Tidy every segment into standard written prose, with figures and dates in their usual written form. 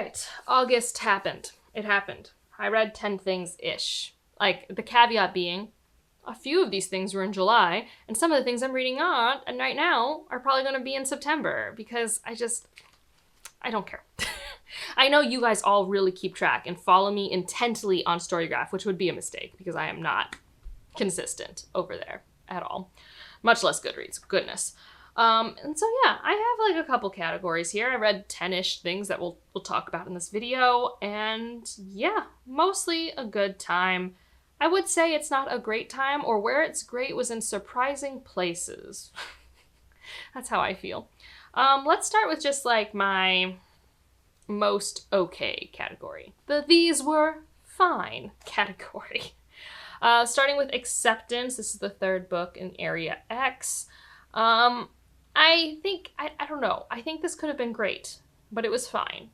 right, August happened. It happened. I read 10 things-ish. Like, the caveat being, a few of these things were in July, and some of the things I'm reading on, and right now, are probably going to be in September, because I don't care. I know you guys all really keep track and follow me intently on Storygraph, which would be a mistake, because I am not consistent over there at all. Much less Goodreads, goodness. And so yeah, I have like a couple categories here. I read 10-ish things that we'll talk about in this video, and yeah, mostly a good time. I would say it's not a great time, or where it's great was in surprising places. That's how I feel. Let's start with just like my most okay category. The these were fine category. Starting with Acceptance. This is the third book in Area X. I think, I don't know. I think this could have been great, but it was fine.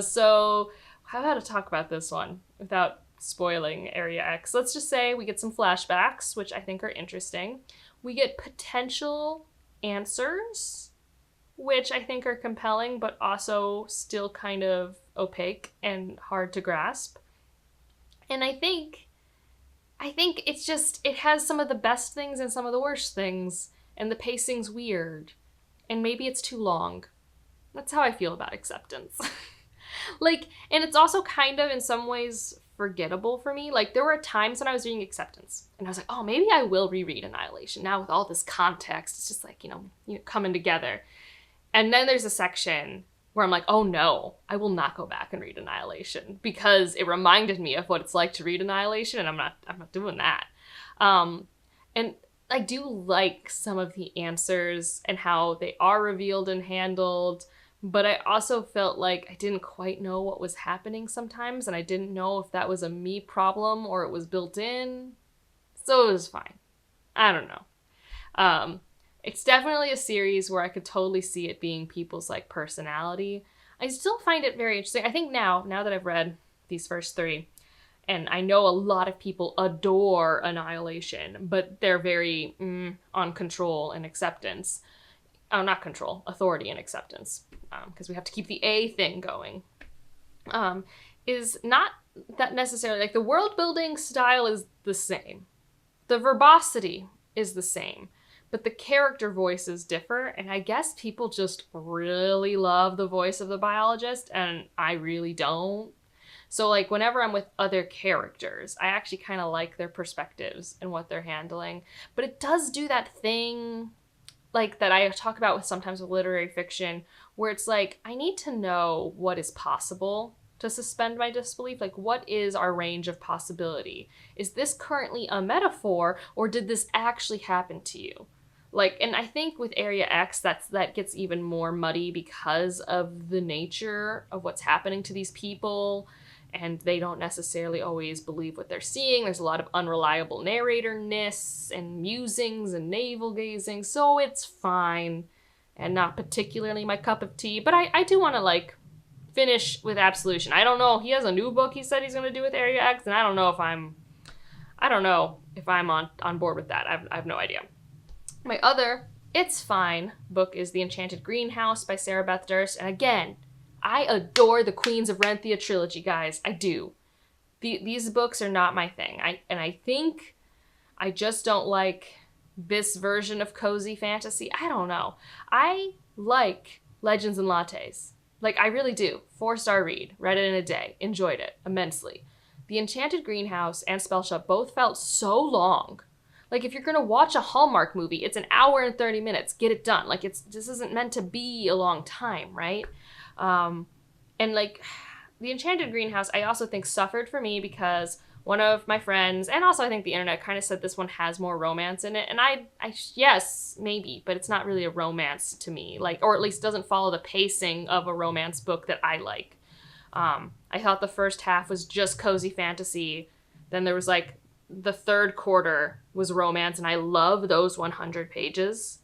So how to talk about this one without spoiling Area X? Let's just say we get some flashbacks, which I think are interesting. We get potential answers, which I think are compelling, but also still kind of opaque and hard to grasp. And I think it's just, it has some of the best things and some of the worst things, and the pacing's weird, and maybe it's too long. That's how I feel about Acceptance. Like, and it's also kind of in some ways forgettable for me. Like, there were times when I was reading Acceptance, and I was like, oh, maybe I will reread Annihilation. Now with all this context, it's just like, you know, coming together. And then there's a section where I'm like, oh no, I will not go back and read Annihilation, because it reminded me of what it's like to read Annihilation, and I'm not doing that. And I do like some of the answers and how they are revealed and handled, but I also felt like I didn't quite know what was happening sometimes, and I didn't know if that was a me problem or it was built in. So it was fine. I don't know. It's definitely a series where I could totally see it being people's like personality. I still find it very interesting. I think now that I've read these first three, and I know a lot of people adore Annihilation, but they're very on Control and Acceptance. Oh, not Control, Authority and Acceptance, because we have to keep the A thing going. Is not that necessarily, like, the world building style is the same. The verbosity is the same. But the character voices differ, and I guess people just really love the voice of the biologist, and I really don't. So, like, whenever I'm with other characters, I actually kind of like their perspectives and what they're handling. But it does do that thing, like, that I talk about sometimes with literary fiction, where it's like, I need to know what is possible to suspend my disbelief. Like, what is our range of possibility? Is this currently a metaphor, or did this actually happen to you? Like, and I think with Area X, that gets even more muddy because of the nature of what's happening to these people, and they don't necessarily always believe what they're seeing. There's a lot of unreliable narrator-ness and musings and navel-gazing, so it's fine, and not particularly my cup of tea. But I do want to, like, finish with Absolution. I don't know, he has a new book he said he's going to do with Area X, and I don't know if I'm on board with that. I have no idea. My other It's Fine book is The Enchanted Greenhouse by Sarah Beth Durst. And again, I adore the Queens of Renthia trilogy, guys. I do. These books are not my thing. I think I just don't like this version of cozy fantasy. I don't know. I like Legends and Lattes. Like, I really do. 4-star read. Read it in a day. Enjoyed it immensely. The Enchanted Greenhouse and Spellshop both felt so long. Like, if you're going to watch a Hallmark movie, it's an hour and 30 minutes. Get it done. Like, this isn't meant to be a long time, right? And, like, The Enchanted Greenhouse, I also think suffered for me because one of my friends, and also I think the internet, kind of said this one has more romance in it. And I yes, maybe, but it's not really a romance to me. Like, or at least doesn't follow the pacing of a romance book that I like. I thought the first half was just cozy fantasy. Then there was, like, the third quarter was romance, and I love those 100 pages.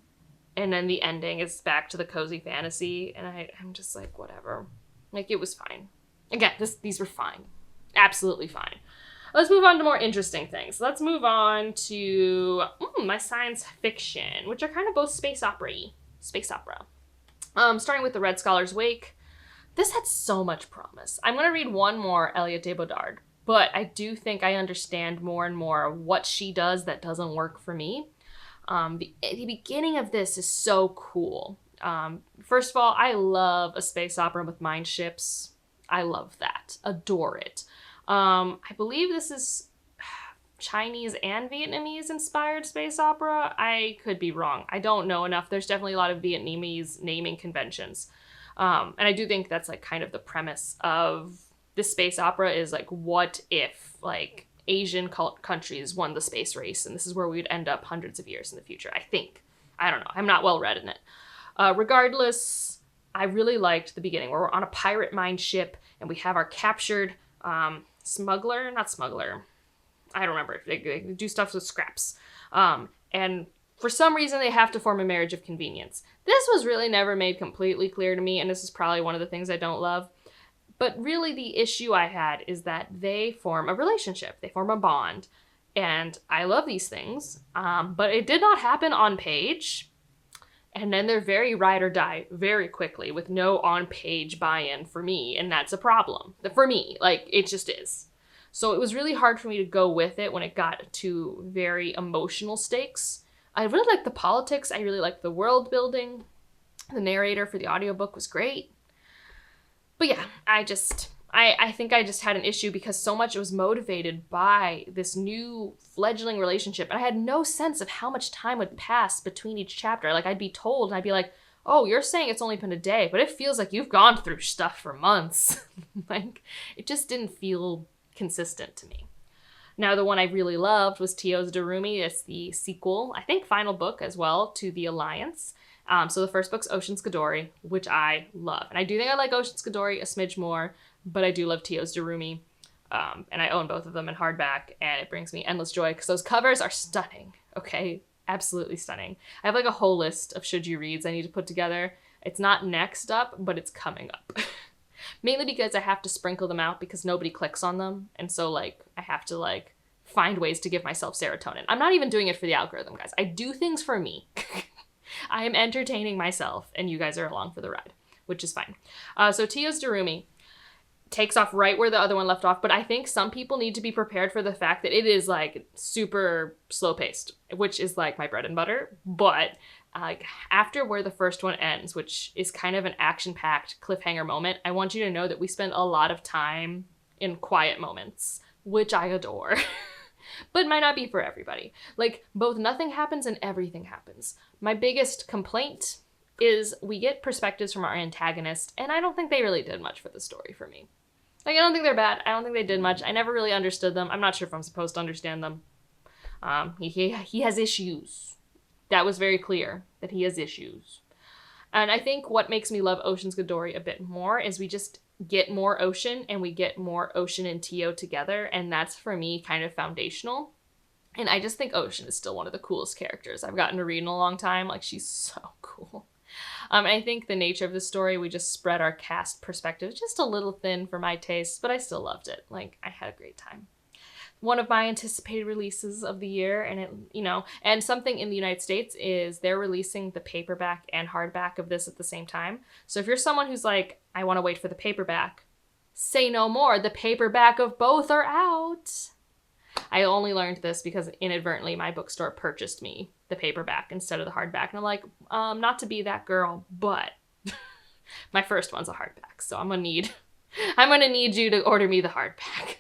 And then the ending is back to the cozy fantasy, and I'm just like, whatever. Like, it was fine. Again, these were fine. Absolutely fine. Let's move on to more interesting things. Let's move on to my science fiction, which are kind of both space opera-y. Space opera. Starting with The Red Scholar's Wake. This had so much promise. I'm going to read one more Elliot de Bodard, but I do think I understand more and more what she does that doesn't work for me. The beginning of this is so cool. First of all, I love a space opera with mind ships. I love that. Adore it. I believe this is Chinese and Vietnamese inspired space opera. I could be wrong. I don't know enough. There's definitely a lot of Vietnamese naming conventions. And I do think that's like kind of the premise of this space opera is like, what if like Asian countries won the space race and this is where we would end up hundreds of years in the future, I think. I don't know. I'm not well read in it. Regardless, I really liked the beginning where we're on a pirate mine ship and we have our captured smuggler. I don't remember. They do stuff with scraps. And for some reason, they have to form a marriage of convenience. This was really never made completely clear to me, and this is probably one of the things I don't love. But really, the issue I had is that they form a relationship. They form a bond. And I love these things, but it did not happen on page. And then they're very ride or die very quickly with no on-page buy-in for me, and that's a problem. For me, like, it just is. So it was really hard for me to go with it when it got to very emotional stakes. I really liked the politics. I really liked the world building. The narrator for the audiobook was great. But yeah, I think I just had an issue because so much was motivated by this new fledgling relationship. And I had no sense of how much time would pass between each chapter. Like, I'd be told and I'd be like, oh, you're saying it's only been a day, but it feels like you've gone through stuff for months. Like, it just didn't feel consistent to me. Now, the one I really loved was Tio's Darumi. It's the sequel, I think final book as well, to The Alliance. So the first book's Ocean's Skadori, which I love. And I do think I like Ocean's Skadori a smidge more, but I do love Tio's Darumi. And I own both of them in hardback, and it brings me endless joy because those covers are stunning, okay? Absolutely stunning. I have like a whole list of should you reads I need to put together. It's not next up, but it's coming up. Mainly because I have to sprinkle them out because nobody clicks on them. And so like I have to like find ways to give myself serotonin. I'm not even doing it for the algorithm, guys. I do things for me. I am entertaining myself and you guys are along for the ride, which is fine. So Tio's Darumi takes off right where the other one left off, but I think some people need to be prepared for the fact that it is like super slow paced, which is like my bread and butter. But after where the first one ends, which is kind of an action-packed cliffhanger moment, I want you to know that we spend a lot of time in quiet moments, which I adore. But might not be for everybody. Like, both nothing happens and everything happens. My biggest complaint is we get perspectives from our antagonist, and I don't think they really did much for the story for me. Like, I don't think they're bad. I don't think they did much. I never really understood them. I'm not sure if I'm supposed to understand them. He has issues. That was very clear, that he has issues. And I think what makes me love Ocean's Skadori a bit more is we just get more Ocean, and we get more Ocean and Tio together, and that's, for me, kind of foundational. And I just think Ocean is still one of the coolest characters I've gotten to read in a long time. Like, she's so cool. And I think the nature of the story, we just spread our cast perspective just a little thin for my taste, but I still loved it. Like, I had a great time. One of my anticipated releases of the year, and it, you know, and something in the United States is they're releasing the paperback and hardback of this at the same time. So if you're someone who's like, I want to wait for the paperback, say no more. The paperback of both are out. I only learned this because inadvertently my bookstore purchased me the paperback instead of the hardback. And I'm like, not to be that girl, but my first one's a hardback. So I'm gonna need you to order me the hardback.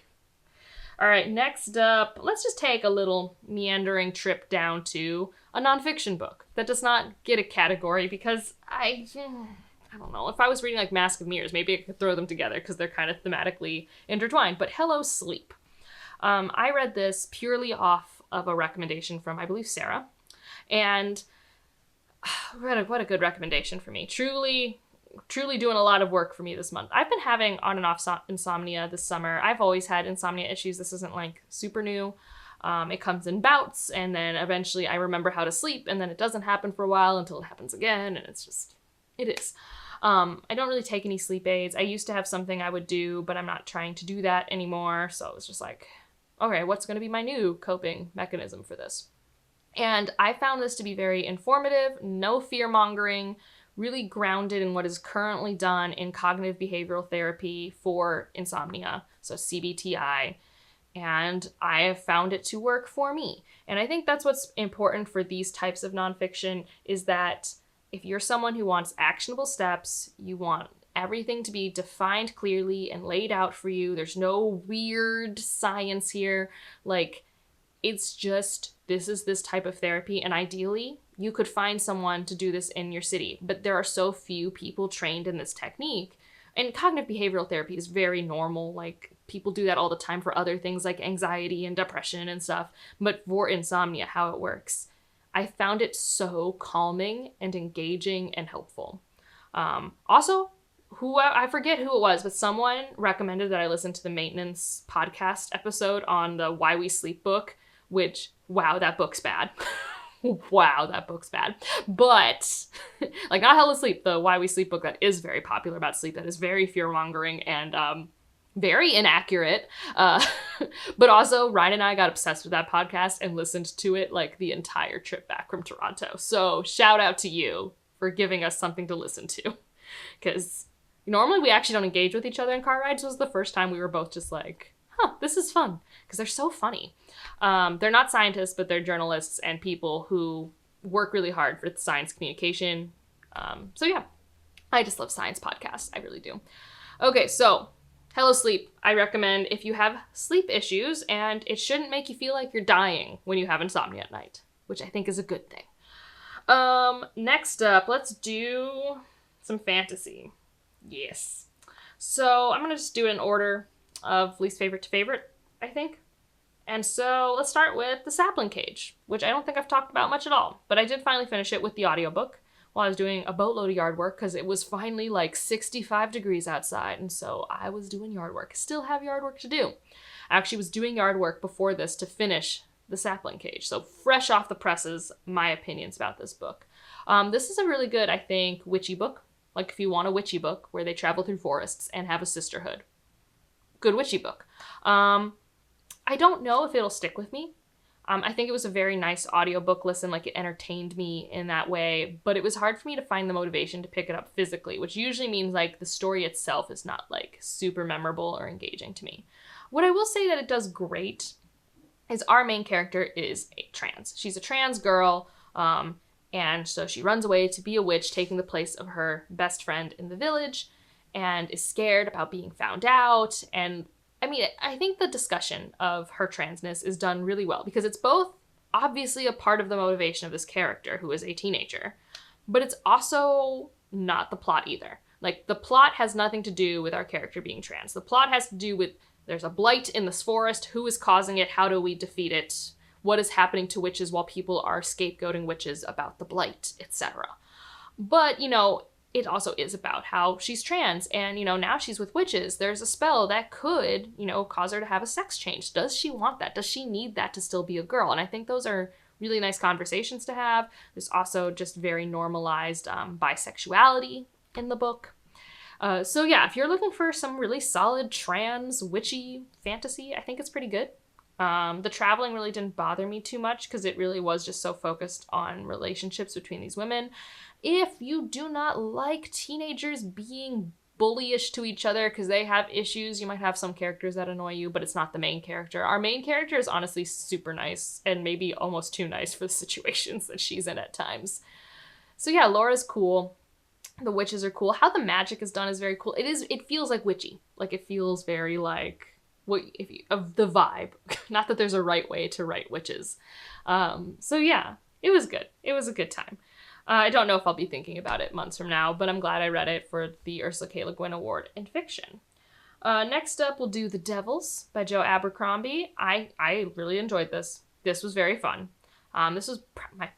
All right, next up, let's just take a little meandering trip down to a nonfiction book that does not get a category because I don't know. If I was reading like Mask of Mirrors, maybe I could throw them together because they're kind of thematically intertwined. But Hello Sleep. I read this purely off of a recommendation from, I believe, Sarah. And what a good recommendation for me. Truly doing a lot of work for me this month. I've been having on and off insomnia this summer. I've always had insomnia issues. This isn't like super new. It comes in bouts, and then eventually I remember how to sleep, and then it doesn't happen for a while until it happens again, and it's just, it is. I don't really take any sleep aids. I used to have something I would do, but I'm not trying to do that anymore, so it was just like, okay, what's going to be my new coping mechanism for this? And I found this to be very informative, no fear-mongering, really grounded in what is currently done in cognitive behavioral therapy for insomnia, so CBTI, and I have found it to work for me. And I think that's what's important for these types of nonfiction, is that if you're someone who wants actionable steps, you want everything to be defined clearly and laid out for you. There's no weird science here. Like, it's just, this is this type of therapy, and ideally, you could find someone to do this in your city. But there are so few people trained in this technique. And cognitive behavioral therapy is very normal. Like, people do that all the time for other things like anxiety and depression and stuff. But for insomnia, how it works, I found it so calming and engaging and helpful. Also, I forget who it was, but someone recommended that I listen to the Maintenance podcast episode on the Why We Sleep book, which, wow, that book's bad. Wow, that book's bad. But, like, not Hell Asleep, the Why We Sleep book that is very popular about sleep, that is very fear-mongering and very inaccurate. But also, Ryan and I got obsessed with that podcast and listened to it, like, the entire trip back from Toronto. So, shout out to you for giving us something to listen to. Because normally we actually don't engage with each other in car rides. This was the first time we were both just like, this is fun. Because they're so funny. They're not scientists, but they're journalists and people who work really hard for science communication. So yeah, I just love science podcasts. I really do. Okay, so Hello Sleep. I recommend if you have sleep issues, and it shouldn't make you feel like you're dying when you have insomnia at night, which I think is a good thing. Next up, let's do some fantasy. Yes. So I'm going to just do it in order of least favorite to favorite, I think. And so let's start with The Sapling Cage, which I don't think I've talked about much at all, but I did finally finish it with the audiobook while I was doing a boatload of yard work, because it was finally like 65 degrees outside, and so I was doing yard work. Still have yard work to do. I actually was doing yard work before this to finish The Sapling Cage, so fresh off the presses, my opinions about this book. This is a really good, I think, witchy book. Like, if you want a witchy book where they travel through forests and have a sisterhood. Good witchy book. I don't know if it'll stick with me. I think it was a very nice audiobook listen, like it entertained me in that way, but it was hard for me to find the motivation to pick it up physically, which usually means like the story itself is not like super memorable or engaging to me. What I will say that it does great is our main character is a trans. She's a trans girl, and so she runs away to be a witch, taking the place of her best friend in the village, and is scared about being found out. And I mean, I think the discussion of her transness is done really well, because it's both obviously a part of the motivation of this character, who is a teenager, but it's also not the plot either. Like, the plot has nothing to do with our character being trans. The plot has to do with, there's a blight in this forest, who is causing it, how do we defeat it, what is happening to witches while people are scapegoating witches about the blight, etc. But, it also is about how she's trans, and, now she's with witches. There's a spell that could, cause her to have a sex change. Does she want that? Does she need that to still be a girl? And I think those are really nice conversations to have. There's also just very normalized bisexuality in the book. So yeah, if you're looking for some really solid trans witchy fantasy, I think it's pretty good. The traveling really didn't bother me too much, because it really was just so focused on relationships between these women. If you do not like teenagers being bullyish to each other because they have issues, you might have some characters that annoy you, but it's not the main character. Our main character is honestly super nice, and maybe almost too nice for the situations that she's in at times. So yeah, Laura's cool. The witches are cool. How the magic is done is very cool. It feels like witchy. Like, it feels very like, of the vibe. Not that there's a right way to write witches. So yeah, it was good. It was a good time. I don't know if I'll be thinking about it months from now, but I'm glad I read it for the Ursula K. Le Guin Award in fiction. Next up, we'll do The Devils by Joe Abercrombie. I really enjoyed this. This was very fun. This was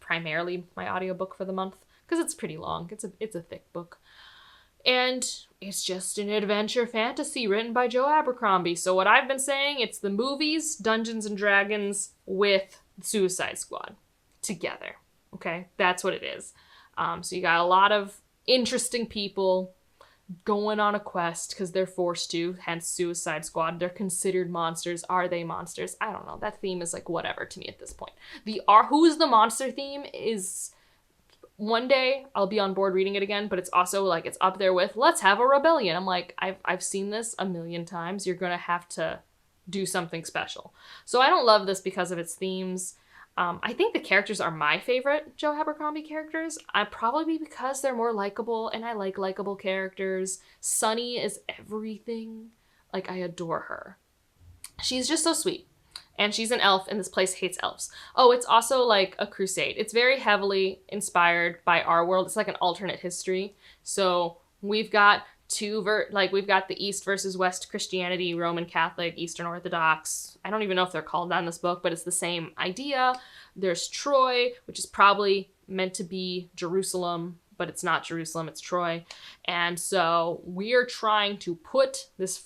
primarily my audiobook for the month, because it's pretty long. It's a thick book. And it's just an adventure fantasy written by Joe Abercrombie. So what I've been saying, it's the movies, Dungeons and Dragons, with Suicide Squad together. Okay? That's what it is. So you got a lot of interesting people going on a quest because they're forced to, hence Suicide Squad. They're considered monsters. Are they monsters? I don't know. That theme is like whatever to me at this point. The who's the monster theme is one day I'll be on board reading it again, but it's also like it's up there with let's have a rebellion. I'm like, I've seen this a million times. You're gonna have to do something special. So I don't love this because of its themes. I think the characters are my favorite Joe Abercrombie characters. Probably because they're more likable, and I like likable characters. Sunny is everything. Like, I adore her. She's just so sweet. And she's an elf, and this place hates elves. Oh, it's also like a crusade. It's very heavily inspired by our world. It's like an alternate history. So we've got we've got the East versus West Christianity, Roman Catholic, Eastern Orthodox. I don't even know if they're called that in this book, but it's the same idea. There's Troy, which is probably meant to be Jerusalem, but it's not Jerusalem, it's Troy. And so we're trying to put this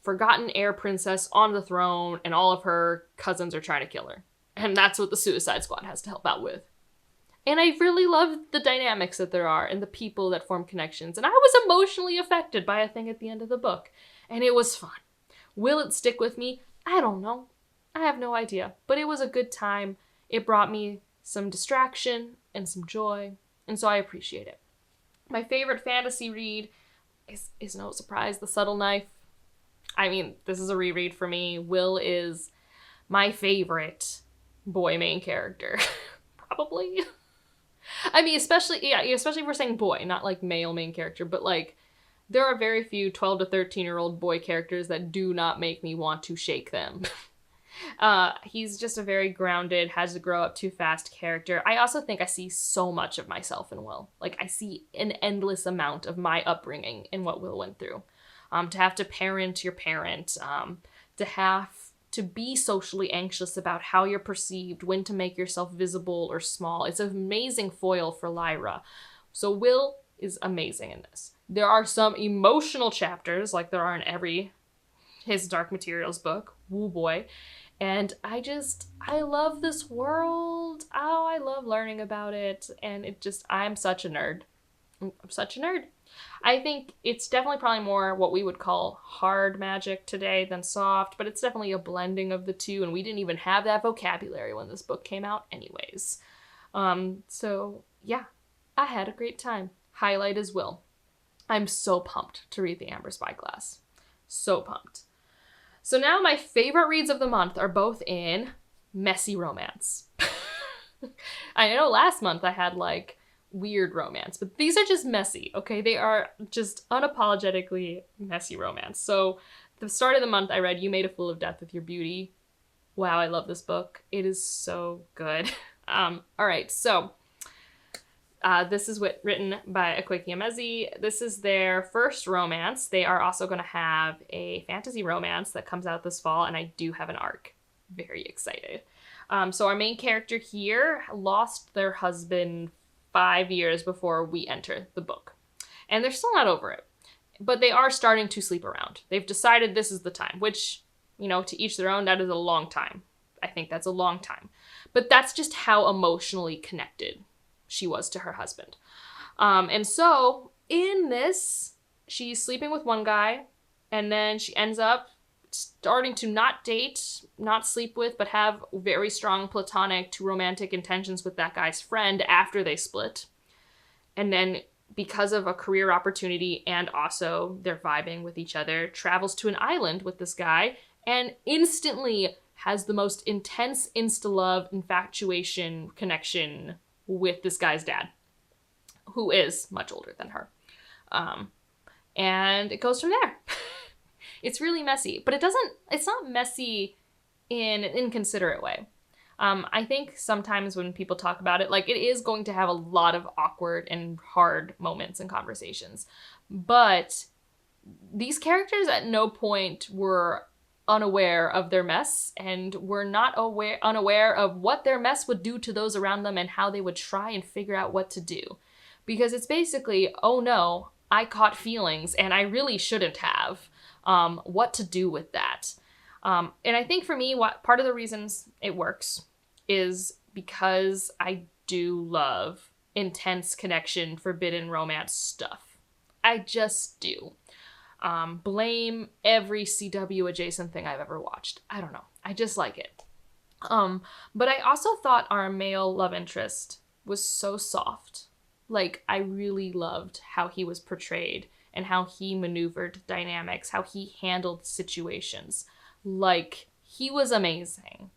forgotten heir princess on the throne, and all of her cousins are trying to kill her. And that's what the Suicide Squad has to help out with. And I really love the dynamics that there are and the people that form connections. And I was emotionally affected by a thing at the end of the book. And it was fun. Will it stick with me? I don't know. I have no idea. But it was a good time. It brought me some distraction and some joy. And so I appreciate it. My favorite fantasy read is no surprise, The Subtle Knife. I mean, this is a reread for me. Will is my favorite boy main character. Probably. I mean, especially if we're saying boy, not like male main character, but like there are very few 12 to 13-year-old boy characters that do not make me want to shake them. He's just a very grounded, has to grow up too fast character. I also think I see so much of myself in Will. Like, I see an endless amount of my upbringing in what Will went through. To have to parent your parent, to have to be socially anxious about how you're perceived, when to make yourself visible or small. It's an amazing foil for Lyra. So Will is amazing in this. There are some emotional chapters, like there are in every his Dark Materials book. Woo boy. And I love this world. Oh, I love learning about it. And I'm such a nerd. I'm such a nerd. I think it's definitely probably more what we would call hard magic today than soft, but it's definitely a blending of the two, and we didn't even have that vocabulary when this book came out anyways. So yeah, I had a great time. Highlight is Will. I'm so pumped to read The Amber Spyglass. So pumped. So now my favorite reads of the month are both in messy romance. I know last month I had like weird romance, but these are just messy, okay? They are just unapologetically messy romance. So the start of the month I read You Made a Fool of Death with Your Beauty. Wow, I love this book. It is so good. All right, so this is written by Akwaeke Emezi. This is their first romance. They are also going to have a fantasy romance that comes out this fall, and I do have an arc. Very excited. So our main character here lost their husband 5 years before we enter the book. And they're still not over it. But they are starting to sleep around. They've decided this is the time, which, to each their own, that is a long time. I think that's a long time. But that's just how emotionally connected she was to her husband. And so, in this, she's sleeping with one guy, and then she ends up starting to not date, not sleep with, but have very strong platonic to romantic intentions with that guy's friend after they split. And then, because of a career opportunity and also they're vibing with each other, travels to an island with this guy and instantly has the most intense insta-love, infatuation, connection with this guy's dad, who is much older than her. And it goes from there. It's really messy, but it's not messy in an inconsiderate way. I think sometimes when people talk about it, like, it is going to have a lot of awkward and hard moments and conversations. But these characters at no point were unaware of their mess and were not unaware of what their mess would do to those around them and how they would try and figure out what to do. Because it's basically, oh no, I caught feelings and I really shouldn't have. What to do with that. And I think for me, part of the reasons it works is because I do love intense connection, forbidden romance stuff. I just do. Blame every CW adjacent thing I've ever watched. I don't know. I just like it. But I also thought our male love interest was so soft Like, I really loved how he was portrayed and how he maneuvered dynamics, how he handled situations. Like, he was amazing.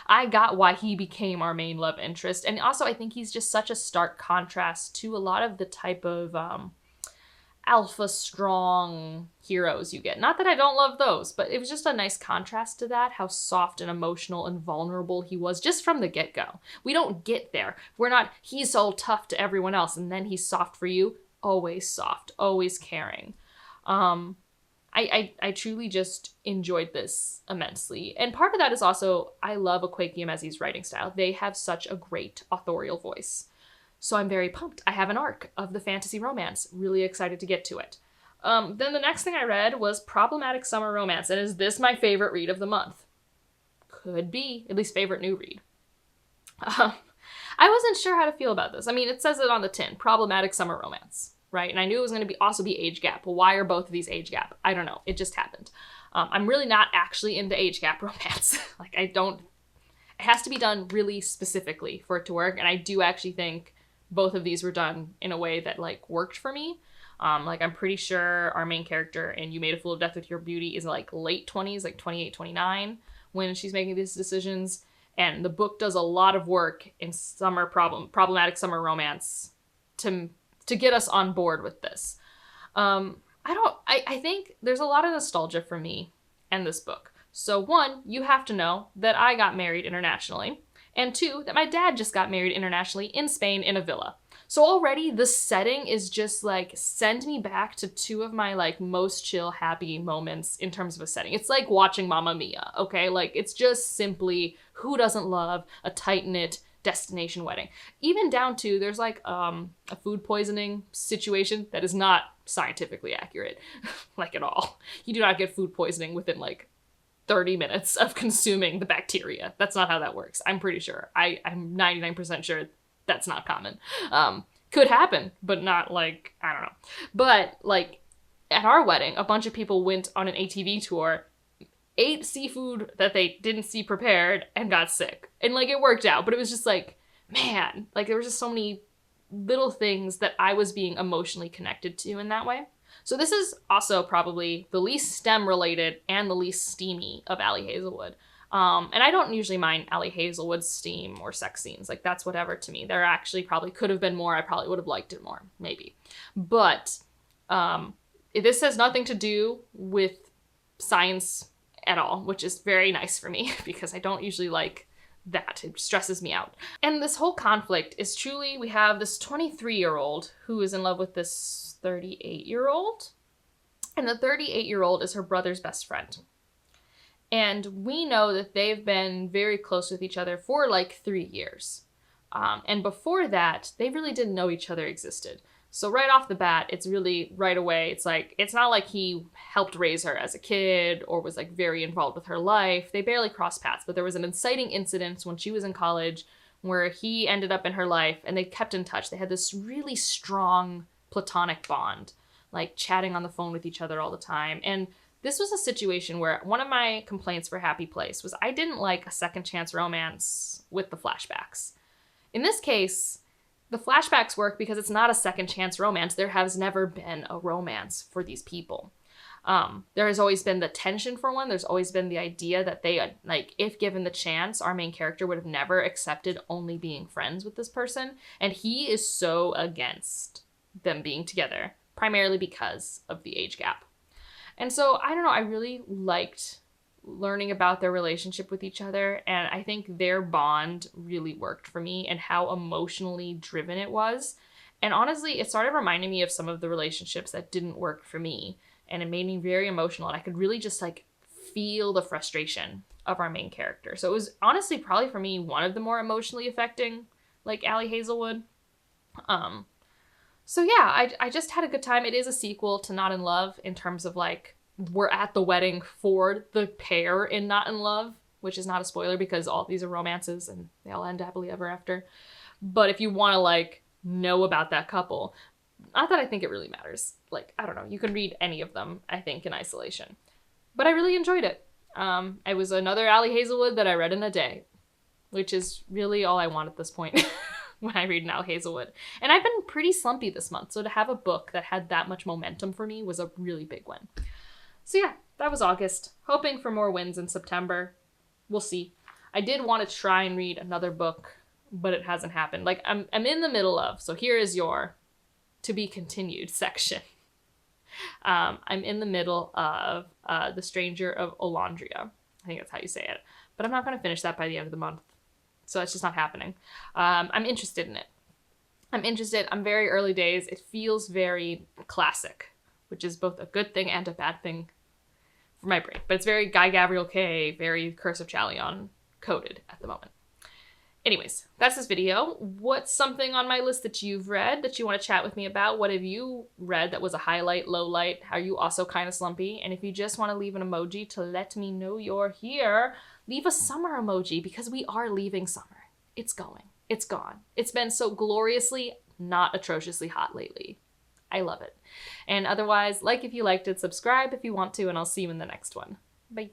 I got why he became our main love interest. And also, I think he's just such a stark contrast to a lot of the type of alpha strong heroes you get. Not that I don't love those, but it was just a nice contrast to that, how soft and emotional and vulnerable he was just from the get-go. We don't get there. We're not, he's all tough to everyone else and then he's soft for you. Always soft, always caring. I truly just enjoyed this immensely. And part of that is also, I love Akwaeke Emezi's writing style. They have such a great authorial voice. So I'm very pumped. I have an arc of the fantasy romance. Really excited to get to it. Then the next thing I read was Problematic Summer Romance. And is this my favorite read of the month? Could be. At least favorite new read. I wasn't sure how to feel about this. I mean, it says it on the tin. Problematic Summer Romance. Right? And I knew it was going to be also be age gap. Well, why are both of these age gap? I don't know. It just happened. I'm really not actually into age gap romance. Like, I don't... It has to be done really specifically for it to work. And I do actually think both of these were done in a way that, like, worked for me. Like, I'm pretty sure our main character in You Made a Fool of Death with Your Beauty is, like, late 20s, like 28, 29, when she's making these decisions. And the book does a lot of work in problematic summer romance to get us on board with this. I think there's a lot of nostalgia for me and this book. So one, you have to know that I got married internationally. And two, that my dad just got married internationally in Spain in a villa. So already the setting is just like, send me back to two of my like most chill, happy moments in terms of a setting. It's like watching Mamma Mia, okay? Like, it's just simply, who doesn't love a tight-knit destination wedding? Even down to, there's like a food poisoning situation that is not scientifically accurate, like at all. You do not get food poisoning within like 30 minutes of consuming the bacteria. That's not how that works. I'm pretty sure. I'm 99% sure that's not common. Could happen, but not like, I don't know. But like at our wedding, a bunch of people went on an ATV tour, ate seafood that they didn't see prepared, and got sick. And like, it worked out, but it was just like, man, like there were just so many little things that I was being emotionally connected to in that way. So this is also probably the least STEM related and the least steamy of Ali Hazelwood. And I don't usually mind Ali Hazelwood's steam or sex scenes. Like, that's whatever to me. There actually probably could have been more. I probably would have liked it more, maybe. But this has nothing to do with science at all, which is very nice for me because I don't usually like that. It stresses me out. And this whole conflict is truly, we have this 23-year-old who is in love with this 38-year-old. And the 38-year-old is her brother's best friend. And we know that they've been very close with each other for like 3 years. And before that, they really didn't know each other existed. So right off the bat, it's really right away, it's like, it's not like he helped raise her as a kid or was like very involved with her life. They barely crossed paths, but there was an inciting incident when she was in college where he ended up in her life and they kept in touch. They had this really strong platonic bond, like chatting on the phone with each other all the time. And this was a situation where one of my complaints for Happy Place was I didn't like a second chance romance with the flashbacks. In this case, the flashbacks work because it's not a second chance romance. There has never been a romance for these people. There has always been the tension for one. There's always been the idea that they, like, if given the chance, our main character would have never accepted only being friends with this person. And he is so against them being together, primarily because of the age gap. And so, I don't know, I really liked learning about their relationship with each other, and I think their bond really worked for me and how emotionally driven it was. And honestly, it started reminding me of some of the relationships that didn't work for me, and it made me very emotional, and I could really just like feel the frustration of our main character. So it was honestly probably for me one of the more emotionally affecting, like, Ali Hazelwood. So yeah, I just had a good time. It is a sequel to Not in Love in terms of like, we're at the wedding for the pair in Not in Love, which is not a spoiler because all these are romances and they all end happily ever after. But if you want to like know about that couple, not that I think it really matters. Like, I don't know, you can read any of them, I think, in isolation. But I really enjoyed it. It was another Ali Hazelwood that I read in a day, which is really all I want at this point. when I read Now Hazelwood. And I've been pretty slumpy this month, so to have a book that had that much momentum for me was a really big win. So yeah, that was August. Hoping for more wins in September. We'll see. I did want to try and read another book, but it hasn't happened. Like, I'm in the middle of, so here is your to be continued section. I'm in the middle of The Stranger of Olandria. I think that's how you say it. But I'm not going to finish that by the end of the month. So it's just not happening. I'm interested in it. I'm interested. I'm very early days. It feels very classic, which is both a good thing and a bad thing for my brain. But it's very Guy Gavriel Kay, very Curse of Chalion coded at the moment. Anyways, that's this video. What's something on my list that you've read that you want to chat with me about? What have you read that was a highlight, low light? Are you also kind of slumpy? And if you just want to leave an emoji to let me know you're here, leave a summer emoji because we are leaving summer. It's going. It's gone. It's been so gloriously not atrociously hot lately. I love it. And otherwise, like if you liked it, subscribe if you want to, and I'll see you in the next one. Bye.